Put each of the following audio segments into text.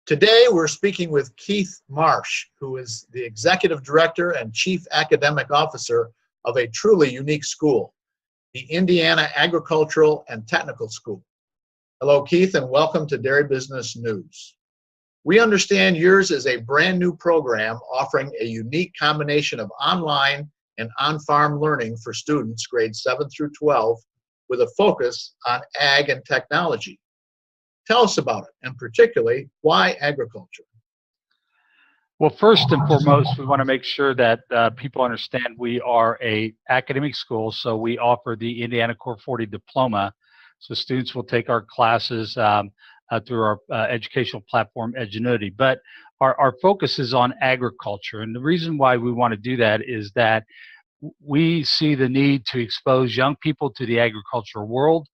Today, we're speaking with Keith Marsh, who is the Executive Director and Chief Academic Officer of a truly unique school, the Indiana Agricultural and Technical School. Hello, Keith, and welcome to Dairy Business News. We understand yours is a brand new program offering a unique combination of online and on-farm learning for students grades 7 through 12 with a focus on ag and technology. Tell us about it, and particularly, why agriculture? Well, first and foremost, we want to make sure that people understand we are an academic school, so we offer the Indiana Core 40 diploma. So students will take our classes through our educational platform, Edgenuity. But our focus is on agriculture, and the reason why we want to do that is that we see the need to expose young people to the agricultural world.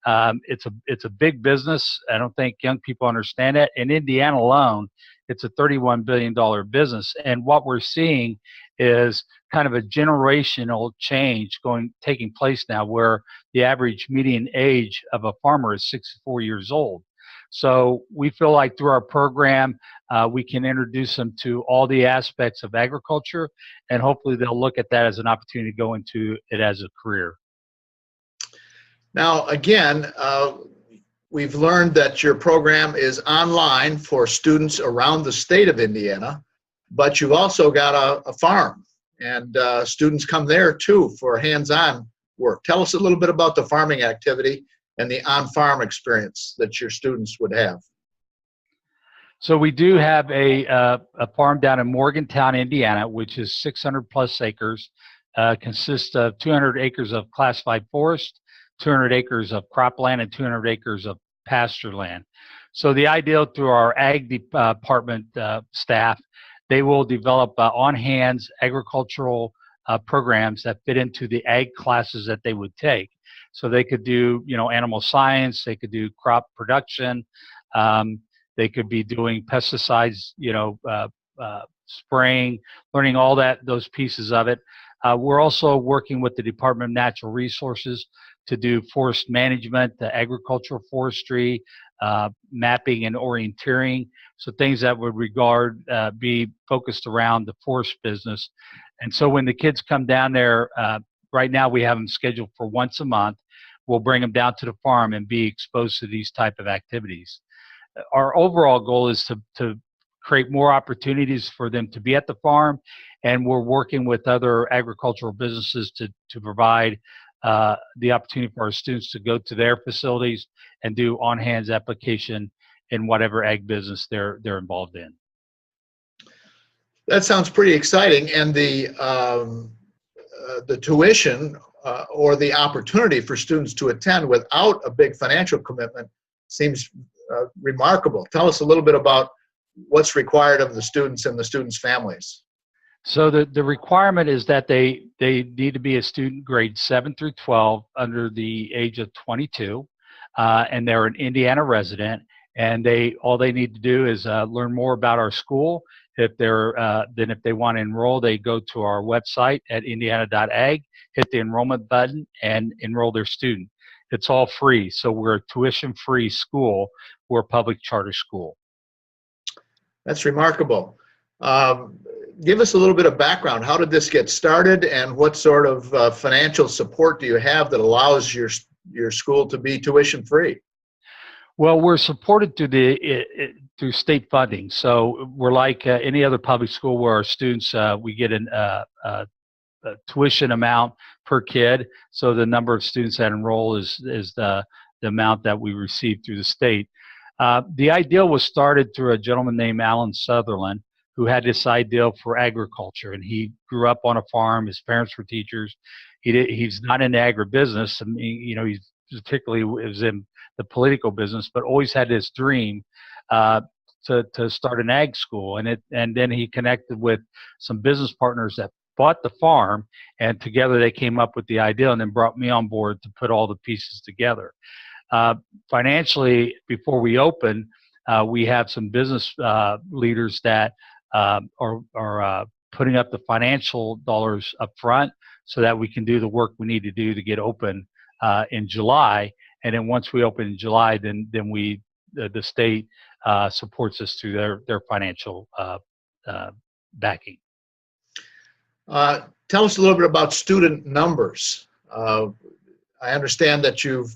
It's a big business. I don't think young people understand it. In Indiana alone, it's a $31 billion business. And what we're seeing is kind of a generational change taking place now, where the average median age of a farmer is 64 years old. So we feel like through our program, we can introduce them to all the aspects of agriculture, and hopefully they'll look at that as an opportunity to go into it as a career. Now, again, we've learned that your program is online for students around the state of Indiana, but you've also got a farm, and students come there too for hands-on work. Tell us a little bit about the farming activity and the on-farm experience that your students would have. So we do have a farm down in Morgantown, Indiana, which is 600 plus acres, consists of 200 acres of classified forest, 200 acres of cropland, and 200 acres of pasture land. So the ideal through our ag department staff, they will develop on-hands agricultural programs that fit into the ag classes that they would take. So they could do, animal science, they could do crop production, they could be doing pesticides, spraying, learning all those pieces of it. We're also working with the Department of Natural Resources to do forest management, the agricultural forestry, mapping and orienteering. So things that would be focused around the forest business. And so when the kids come down there, right now we have them scheduled for once a month. We'll bring them down to the farm and be exposed to these type of activities. Our overall goal is to create more opportunities for them to be at the farm, and we're working with other agricultural businesses to provide the opportunity for our students to go to their facilities and do on-hands application in whatever ag business they're involved in. That sounds pretty exciting, and the tuition or the opportunity for students to attend without a big financial commitment seems remarkable. Tell us a little bit about what's required of the students and the students' families. So the requirement is that they need to be a student grade 7 through 12 under the age of 22, and they're an Indiana resident, and all they need to do is learn more about our school. If they want to enroll, they go to our website at indiana.ag, hit the enrollment button, and enroll their student. It's all free, so we're a tuition-free school. We're a public charter school. That's remarkable. Give us a little bit of background. How did this get started, and what sort of financial support do you have that allows your school to be tuition-free? Well, we're supported through state funding. So we're like any other public school where our students, we get a tuition amount per kid. So the number of students that enroll is the amount that we receive through the state. The idea was started through a gentleman named Alan Sutherland, who had this idea for agriculture, and he grew up on a farm. His parents were teachers. He's not in agribusiness. I mean, he's particularly was in the political business, but always had this dream to start an ag school. And then he connected with some business partners that bought the farm, and together they came up with the idea and then brought me on board to put all the pieces together. Financially, before we open, we have some business leaders that are putting up the financial dollars up front so that we can do the work we need to do to get open in July. And then once we open in July, then we the state supports us through their financial backing. Tell us a little bit about student numbers. I understand that you're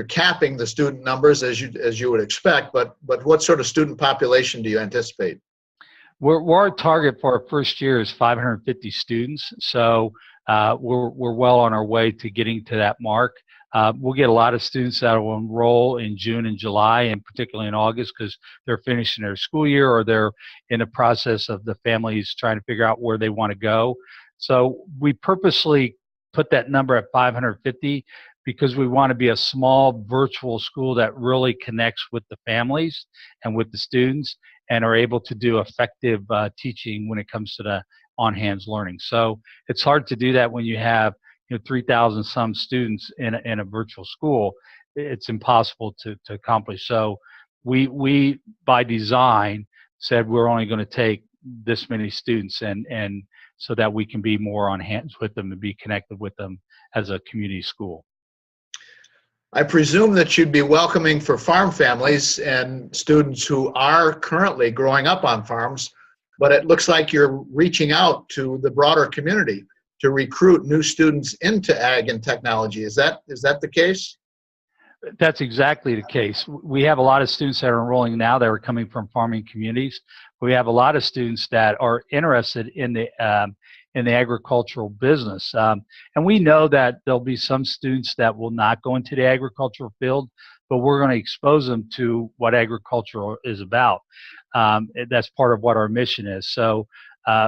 capping the student numbers as you would expect, but what sort of student population do you anticipate? Our target for our first year is 550 students, so we're well on our way to getting to that mark. We'll get a lot of students that will enroll in June and July, and particularly in August, because they're finishing their school year or they're in the process of the families trying to figure out where they want to go. So we purposely put that number at 550 because we want to be a small virtual school that really connects with the families and with the students and are able to do effective teaching when it comes to the on-hands learning. So it's hard to do that when you have 3,000 some students in a virtual school. It's impossible to accomplish. So we by design said we're only going to take this many students and so that we can be more on hands with them and be connected with them as a community school. I presume that you'd be welcoming for farm families and students who are currently growing up on farms, but it looks like you're reaching out to the broader community to recruit new students into ag and technology. Is that the case? That's exactly the case. We have a lot of students that are enrolling now that are coming from farming communities. We have a lot of students that are interested in the agricultural business. And we know that there'll be some students that will not go into the agricultural field, but we're going to expose them to what agriculture is about. That's part of what our mission is. So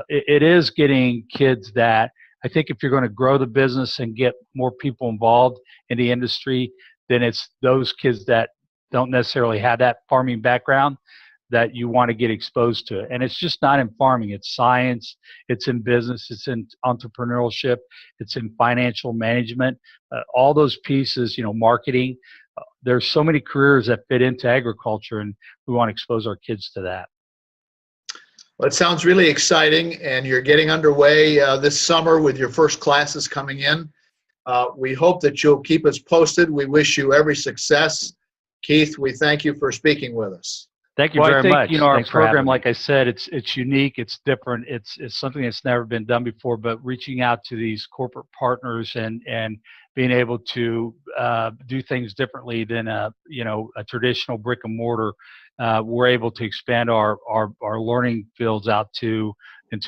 it is getting kids that, I think if you're going to grow the business and get more people involved in the industry, then it's those kids that don't necessarily have that farming background that you want to get exposed to it. And it's just not in farming, it's science, it's in business, it's in entrepreneurship, it's in financial management, all those pieces, marketing. There's so many careers that fit into agriculture, and we want to expose our kids to that. Well, it sounds really exciting, and you're getting underway this summer with your first classes coming in. We hope that you'll keep us posted. We wish you every success. Keith, we thank you for speaking with us. Thank you very much. Our program, like I said, it's unique, it's different, it's something that's never been done before, but reaching out to these corporate partners and being able to do things differently than a traditional brick and mortar, we're able to expand our learning fields out into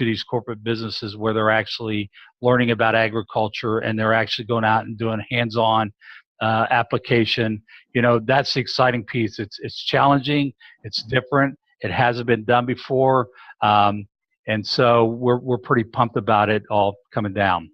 these corporate businesses where they're actually learning about agriculture and they're actually going out and doing hands-on application. That's the exciting piece. It's challenging, it's different, it hasn't been done before, and so we're pretty pumped about it all coming down.